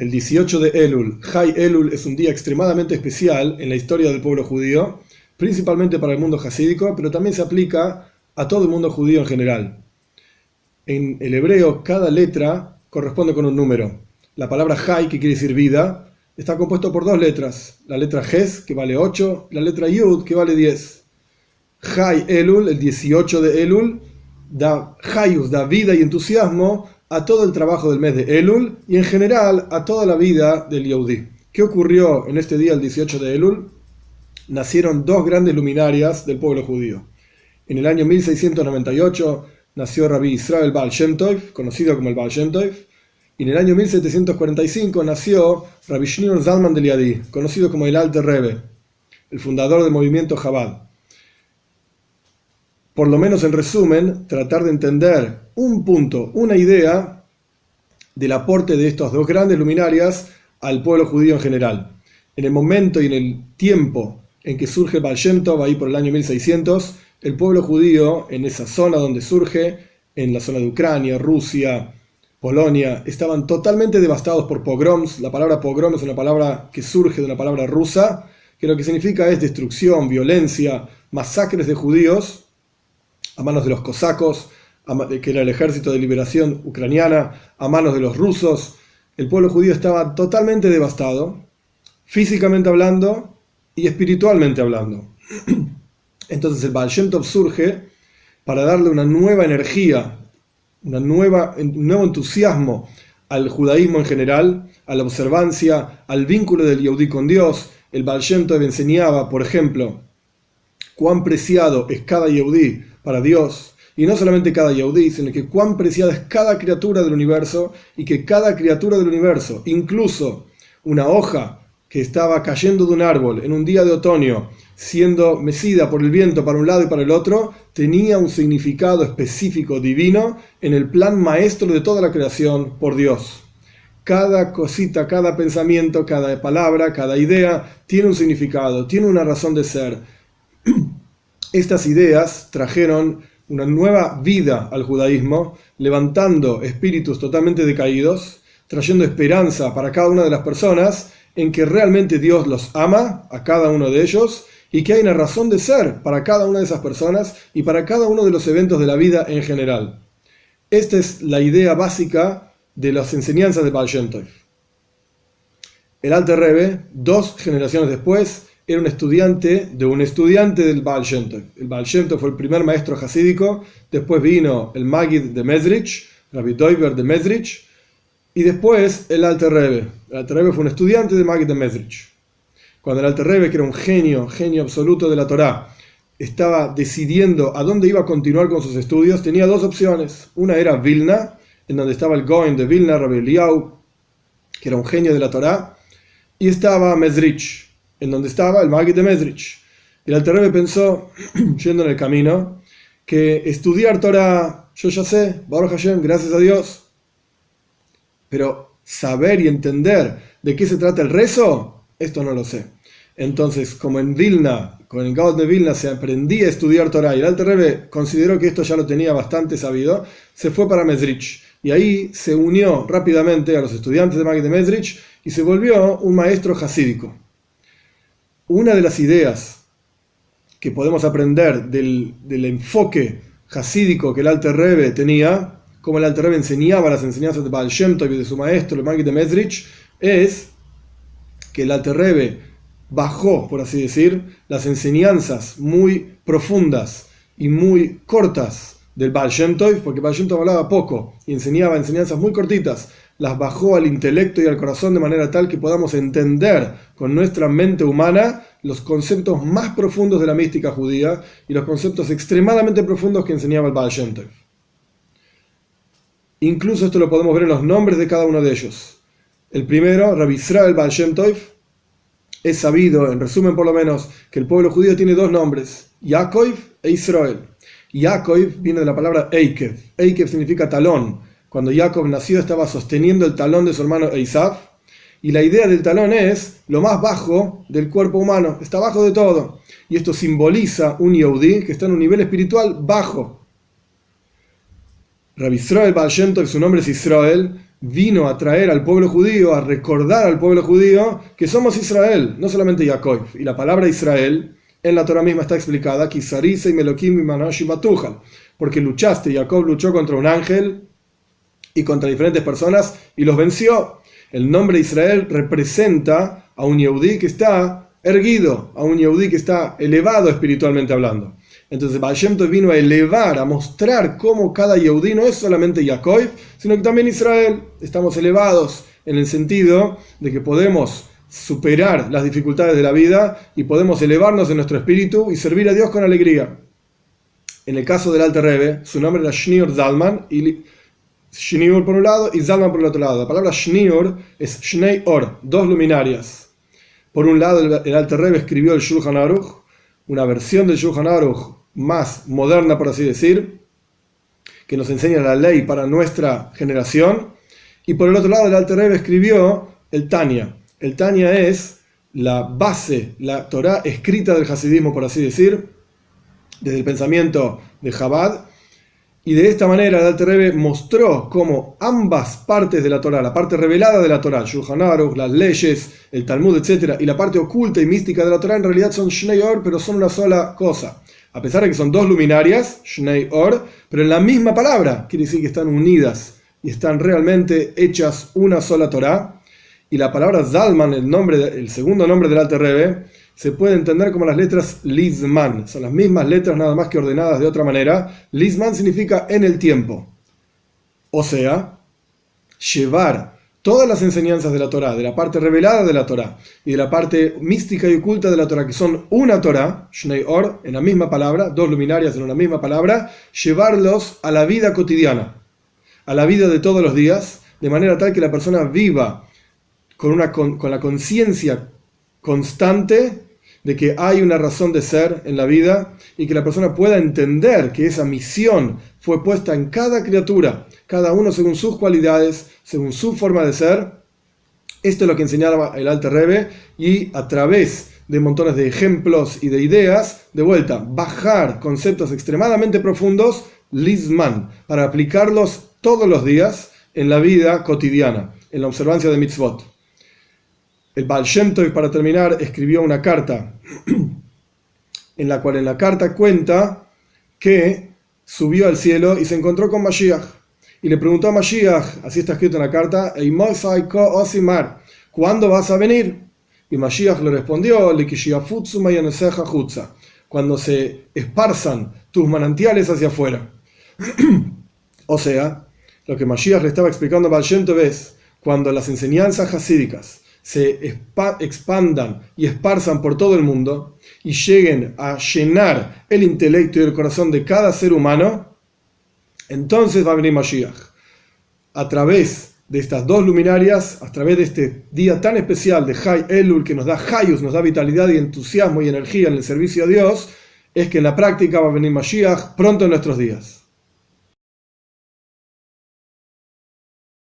El 18 de Elul, Hay Elul, es un día extremadamente especial en la historia del pueblo judío, principalmente para el mundo jasídico, pero también se aplica a todo el mundo judío en general. En el hebreo, cada letra corresponde con un número. La palabra Hay, que quiere decir vida, está compuesto por dos letras. La letra Ges, que vale 8, y la letra Yud, que vale 10. Hay Elul, el 18 de Elul, da Hayus, da vida y entusiasmo a todo el trabajo del mes de Elul y en general a toda la vida del Yehudí. ¿Qué ocurrió en este día, el 18 de Elul? Nacieron dos grandes luminarias del pueblo judío. En el año 1698 nació Rabbi Israel Baal Shem Tov, conocido como el Baal Shem Tov, y en el año 1745 nació Rabbi Shneur Zalman de Liadi, conocido como el Alter Rebbe, el fundador del movimiento Chabad. Por lo menos en resumen, tratar de entender un punto, una idea del aporte de estas dos grandes luminarias al pueblo judío en general. En el momento y en el tiempo en que surge el Baal Shem Tov, ahí por el año 1600, el pueblo judío en esa zona donde surge, en la zona de Ucrania, Rusia, Polonia, estaban totalmente devastados por pogroms. La palabra pogrom es una palabra que surge de una palabra rusa, que lo que significa es destrucción, violencia, masacres de judíos a manos de los cosacos, que era el ejército de liberación ucraniana, a manos de los rusos. El pueblo judío estaba totalmente devastado, físicamente hablando y espiritualmente hablando. Entonces el Baal Shem Tov surge para darle una nueva energía, un nuevo entusiasmo al judaísmo en general, a la observancia, al vínculo del Yehudí con Dios. El Baal Shem Tov enseñaba, por ejemplo, cuán preciado es cada Yehudí para Dios, y no solamente cada Yehudí, sino que cuán preciada es cada criatura del universo, y que cada criatura del universo, incluso una hoja que estaba cayendo de un árbol en un día de otoño, siendo mecida por el viento para un lado y para el otro, tenía un significado específico divino en el plan maestro de toda la creación por Dios. Cada cosita, cada pensamiento, cada palabra, cada idea tiene un significado, tiene una razón de ser. Estas ideas trajeron una nueva vida al judaísmo, levantando espíritus totalmente decaídos, trayendo esperanza para cada una de las personas en que realmente Dios los ama a cada uno de ellos y que hay una razón de ser para cada una de esas personas y para cada uno de los eventos de la vida en general. Esta es la idea básica de las enseñanzas de Baal Shem Tov. El Alter Rebbe, 2 generaciones después, era un estudiante del Baal Shem Tov. El Baal Shem Tov fue el primer maestro jasídico, después vino el Magid de Mezrich, Rabbi Doiber de Mezrich, y después el Alter Rebbe. El Alter Rebbe fue un estudiante del Magid de Mezrich. Cuando el Alter Rebbe, que era un genio absoluto de la Torá, estaba decidiendo a dónde iba a continuar con sus estudios, tenía 2 opciones. Una era Vilna, en donde estaba el Goen de Vilna, Rabbi Eliyahu, que era un genio de la Torá, y estaba Mezrich, en donde estaba el Magid de Mezrich. El Alter Rebbe pensó, yendo en el camino, que estudiar Torah, yo ya sé, Baruch Hashem, gracias a Dios, pero saber y entender de qué se trata el rezo, esto no lo sé. Entonces, como en Vilna, con el Gaon de Vilna se aprendía a estudiar Torah, y el Alter Rebbe consideró que esto ya lo tenía bastante sabido, se fue para Mezrich, y ahí se unió rápidamente a los estudiantes de Magid de Mezrich, y se volvió un maestro jasídico. Una de las ideas que podemos aprender del enfoque jasídico que el Alter Rebbe tenía, como el Alter Rebbe enseñaba las enseñanzas de Baal Shem Tov y de su maestro, el Magid de Mezrich, es que el Alter Rebbe bajó, por así decir, las enseñanzas muy profundas y muy cortas del Baal Shem Tov, porque Baal Shem Tov hablaba poco y enseñaba enseñanzas muy cortitas, las bajó al intelecto y al corazón de manera tal que podamos entender con nuestra mente humana los conceptos más profundos de la mística judía y los conceptos extremadamente profundos que enseñaba el Baal Shem Tov. Incluso esto lo podemos ver en los nombres de cada uno de ellos. El primero, Rabbi Israel Baal Shem Tov, es sabido, en resumen por lo menos, que el pueblo judío tiene 2 nombres, Yaakov e Israel. Yaakov viene de la palabra Eikev. Eikev significa talón. Cuando Jacob nació estaba sosteniendo el talón de su hermano Esav, y la idea del talón es lo más bajo del cuerpo humano, está abajo de todo, y esto simboliza un Yehudí que está en un nivel espiritual bajo. Rabbi Israel Baal Shem Tov, su nombre es Israel, vino a traer al pueblo judío, a recordar al pueblo judío que somos Israel, no solamente Jacob. Y la palabra Israel en la Torah misma está explicada, porque luchaste, Jacob luchó contra un ángel y contra diferentes personas y los venció. El nombre Israel representa a un Yehudí que está erguido, a un Yehudí que está elevado espiritualmente hablando. Entonces Baal Shem Tov vino a elevar, a mostrar cómo cada Yehudí no es solamente Jacob, sino que también Israel. Estamos elevados en el sentido de que podemos superar las dificultades de la vida y podemos elevarnos en nuestro espíritu y servir a Dios con alegría. En el caso del Alter Rebbe, su nombre era Shniur Zalman, y Shniur por un lado y Zalman por el otro lado. La palabra Shniur es Shnei Or, dos luminarias. Por un lado, el Alter Rebbe escribió el Shulchan Aruch, una versión del Shulchan Aruch más moderna, por así decir, que nos enseña la ley para nuestra generación. Y por el otro lado, el Alter Rebbe escribió el Tanya. El Tanya es la base, la Torah escrita del Hasidismo, por así decir, desde el pensamiento de Chabad. Y de esta manera el Alter Rebbe mostró cómo ambas partes de la Torah, la parte revelada de la Torah, el Shulchan Aruch, las leyes, el Talmud, etc., y la parte oculta y mística de la Torah, en realidad son Shnei Or, pero son una sola cosa. A pesar de que son dos luminarias, Shnei Or, pero en la misma palabra, quiere decir que están unidas y están realmente hechas una sola Torah. Y la palabra Zalman, el segundo nombre del Alter Rebbe, se puede entender como las letras Lizman. Son las mismas letras, nada más que ordenadas de otra manera. Lizman significa en el tiempo. O sea, llevar todas las enseñanzas de la Torah, de la parte revelada de la Torah y de la parte mística y oculta de la Torah, que son una Torah, Shnei Or, en la misma palabra, dos luminarias en una misma palabra, llevarlos a la vida cotidiana, a la vida de todos los días, de manera tal que la persona viva con la conciencia constante de que hay una razón de ser en la vida y que la persona pueda entender que esa misión fue puesta en cada criatura, cada uno según sus cualidades, según su forma de ser. Esto es lo que enseñaba el Alter Rebbe, y a través de montones de ejemplos y de ideas, de vuelta, bajar conceptos extremadamente profundos, Lizman, para aplicarlos todos los días en la vida cotidiana, en la observancia de mitzvot. El Baal Shem Tov, para terminar, escribió una carta en la cual en la carta cuenta que subió al cielo y se encontró con Mashiach. Y le preguntó a Mashiach, así está escrito en la carta, ¿cuándo vas a venir? Y Mashiach le respondió, cuando se esparzan tus manantiales hacia afuera. O sea, lo que Mashiach le estaba explicando a Baal Shem Tov es, cuando las enseñanzas hasídicas se expandan y esparzan por todo el mundo y lleguen a llenar el intelecto y el corazón de cada ser humano, entonces va a venir Mashiach. A través de estas dos luminarias, a través de este día tan especial de Hay Elul, que nos da Hayus, nos da vitalidad y entusiasmo y energía en el servicio a Dios, es que en la práctica va a venir Mashiach pronto en nuestros días.